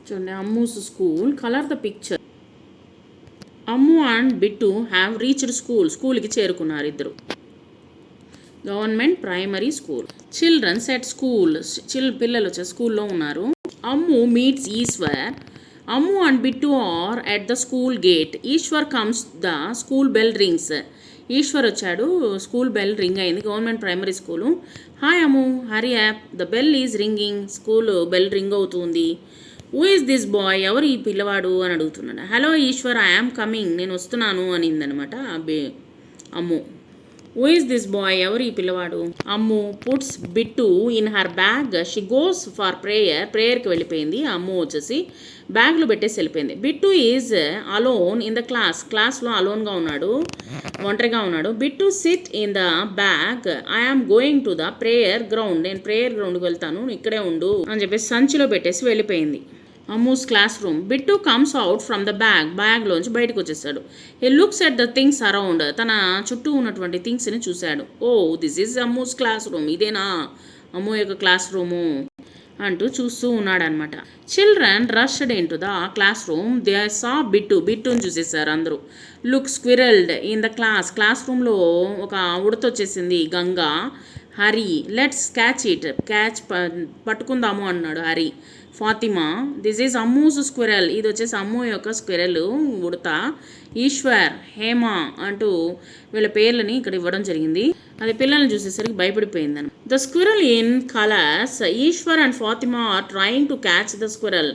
చూడండి, Ammu's school. Colour the picture. Ammu and Bittu have reached స్కూల్కి చేరుకున్నారు ఇద్దరు. Government primary school. Children's at school. పిల్లలు వచ్చే స్కూల్లో ఉన్నారు. Ammu meets Eshwar. Ammu and Bittu are at the school gate. Eshwar comes, the school bell rings. Eshwar వచ్చాడు, స్కూల్ బెల్ రింగ్ అయింది. Government primary school. Hi Ammu, hurry up, the bell is ringing. School bell ring అవుతుంది. Who is this boy, ఎవరు ఈ పిల్లవాడు అని అడుగుతున్నాడు. Hello Eshwar, I am coming, నేను వస్తున్నాను అనిందనమాట Ammu. Who is this boy, ఎవరు ఈ పిల్లవాడు. Ammu puts Bittu in her bag. She goes for ప్రేయర్కి వెళ్ళిపోయింది. అమ్ము వచ్చేసి బ్యాగ్లో పెట్టేసి వెళ్ళిపోయింది. Bittu is alone in the క్లాస్లో అలోన్గా ఉన్నాడు, ఒంటరిగా ఉన్నాడు. Bittu sit in the bag. I am going to the prayer ground, నేను ప్రేయర్ గ్రౌండ్కి వెళ్తాను, ఇక్కడే ఉండు అని చెప్పేసి సంచిలో పెట్టేసి వెళ్ళిపోయింది. Ammu's classroom. Bittu comes out from the బ్యాగ్లోంచి బయటకు వచ్చేసాడు. He looks at the things around. తన చుట్టూ ఉన్నటువంటి థింగ్స్ని చూశాడు. Oh, this is Ammu's classroom, ఇదేనా అమ్ము యొక్క క్లాస్ రూము అంటూ చూస్తూ ఉన్నాడనమాట. Children rushed in to the classroom. They saw బిట్టుని చూసేసారు అందరూ. లుక్ స్క్విరల్డ్ ఇన్ ద క్లాస్ రూమ్లో ఒక ఉడతొచ్చేసింది. Ganga. Hari, let's catch it, పట్టుకుందాము అన్నాడు Hari. Fatima, this is Ammu's squirrel, ఇది వచ్చేసి అమ్ము యొక్క స్క్విరల్ ఉడత. ఈశ్వర్, హేమ అంటూ వీళ్ళ పేర్లని ఇక్కడ ఇవ్వడం జరిగింది. అది పిల్లల్ని చూసేసరికి భయపడిపోయిందని. The squirrel in colours. Ishwar and Fatima are trying to catch the squirrel.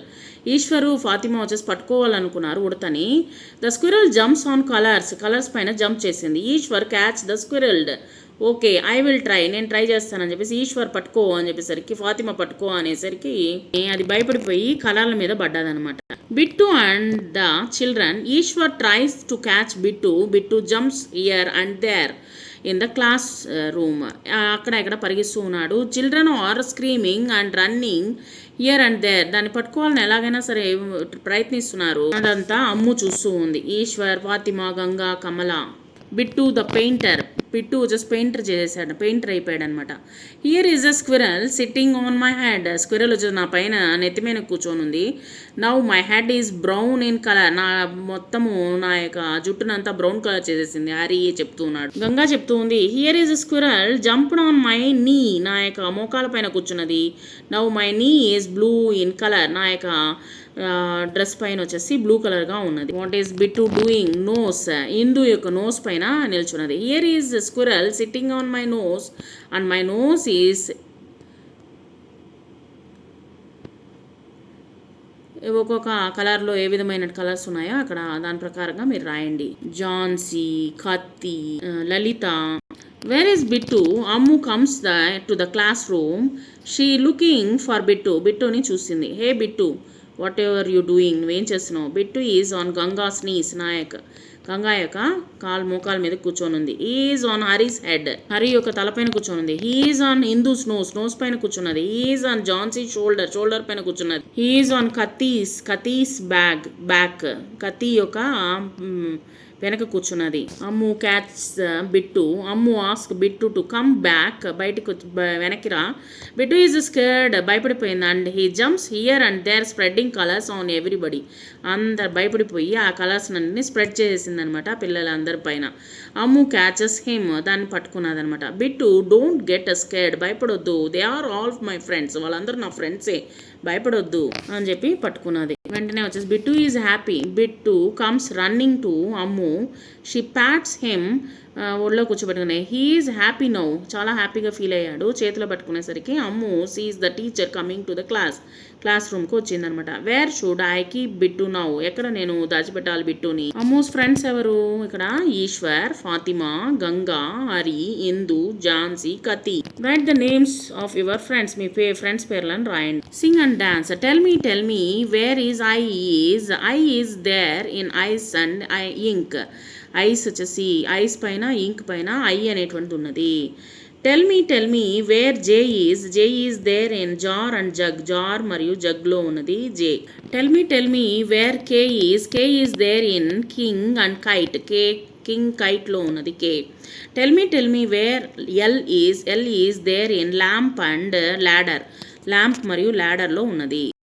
Ishwar, Fatima వచ్చేసి పట్టుకోవాలనుకున్నారు ఉడతని. The squirrel jumps on colours పైన జంప్ చేసింది. Ishwar catch the squirrel. Okay, I will try, నేను ట్రై చేస్తానని చెప్పేసి ఈశ్వర్ పట్టుకో అని చెప్పేసరికి, ఫాతిమా పట్టుకో అనేసరికి అది భయపడిపోయి కలర్ల మీద పడ్డాదనమాట. Bittu and the children. Ishwar tries to catch Bittu jumps here and there in the classroom. అక్కడ ఇక్కడ పరిగిస్తూ ఉన్నాడు. Children are screaming and running here and there. దాన్ని పట్టుకోవాలని ఎలాగైనా సరే ప్రయత్నిస్తున్నారు. అదంతా అమ్ము చూస్తూ ఉంది. Ishwar, Fatima, Ganga, Kamala. Bittu the painter. Bittu just painter అయిపోయాడు అనమాట. Here is a squirrel sitting on my head. Squirrel వచ్చేసి నా పైన నెత్తి మీద కూర్చొని ఉంది. Now my head is brown in colour. నా యొక్క జుట్టునంతా బ్రౌన్ కలర్ చేసేసింది. హరి చెప్తూ ఉన్నాడు. గంగా చెప్తూ ఉంది, here is a squirrel jumped on my knee. నా యొక్క మోకాల పైన కూర్చున్నది. Now my knee is blue in colour. నా యొక్క డ్రెస్ పైన వచ్చేసి బ్లూ కలర్గా ఉన్నది. What is Bittu doing. Nose. Indu యొక్క నోస్ పైన నిల్చున్నది. Here is squirrel sitting on my nose and my nose is. ఒక్కొక్క కలర్లో ఏ విధమైన కలర్స్ ఉన్నాయో అక్కడ దాని ప్రకారంగా మీరు రాయండి. Jhansi, Kathi, Lalitha. Where is Bittu. Ammu comes to the classroom. She looking for బిట్టుని చూసింది. Hey Bittu, what are you doing, నువ్వేం చేస్తున్నావు. Bittu is on Ganga's knees. Ganga యొక్క మోకాల మీద కూర్చొని ఉంది. Is on Hari's head. Hari యొక్క తలపైన కూర్చొని ఉంది. హీఈస్ ఆన్ హిందూస్ నోస్ పైన కూర్చున్నది. హీఈస్ ఆన్ జాన్సీ షోల్డర్ పైన కూర్చున్నది. He is on Kathi's back. Kathi యొక్క వెనక కూర్చున్నది. Ammu catch Bittu. Ammu ask Bittu to come back, బయటకు వెనక్కి రా. బిట్టు ఈజ్ స్కేర్డ్, భయపడిపోయింది. And he jumps here and there spreading colours on everybody. అందరు భయపడిపోయి ఆ కలర్స్ అన్ని స్ప్రెడ్ చేసింది అనమాట పిల్లలందరి పైన. అమ్ము క్యాచెస్ హిమ్, దాన్ని పట్టుకున్నదనమాట. బిట్టు డోంట్ గెట్ స్కేర్డ్, భయపడొద్దు. They are all my friends, వాళ్ళందరూ నా ఫ్రెండ్సే, భయపడొద్దు అని చెప్పి పట్టుకున్నది. వెంటనే వచ్చేసి Bittu is happy. Bittu comes running to Ammu. She pats him, ఒళ్ళో కూర్చోబెట్టుకునే. హీ ఈజ్ హ్యాపీ నౌ, చాలా హ్యాపీగా ఫీల్ అయ్యాడు. చేతిలో పట్టుకునేసరికి Ammu sees the teacher coming to the క్లాస్ రూమ్కి వచ్చిందనమాట. Where should I keep Bittu now, ఎక్కడ నేను దాచిపెట్టాలి బిట్టుని. అమ్మూస్ ఫ్రెండ్స్ ఎవరు ఇక్కడ. Ishwar, Fatima, Ganga, Hari, Indu, Jhansi, Kathi. Write the names of your friends, మీ ఫ్రెండ్స్ పేర్లను రాయండి. Sing and dance. Tell me where is I is there in ice and ink. Ice వచ్చేసి ఐస్ పైన, ఇంక్ పైన ఐ అనేటువంటిది ఉన్నది. Tell me where J is there in jar and jug. Jar మరియు జగ్లో ఉన్నది J. Tell me where K is there in king and kite. King కైట్లో ఉన్నది కే. Tell me where L is there in lamp and ladder. Lamp మరియు ల్యాడర్లో ఉన్నది.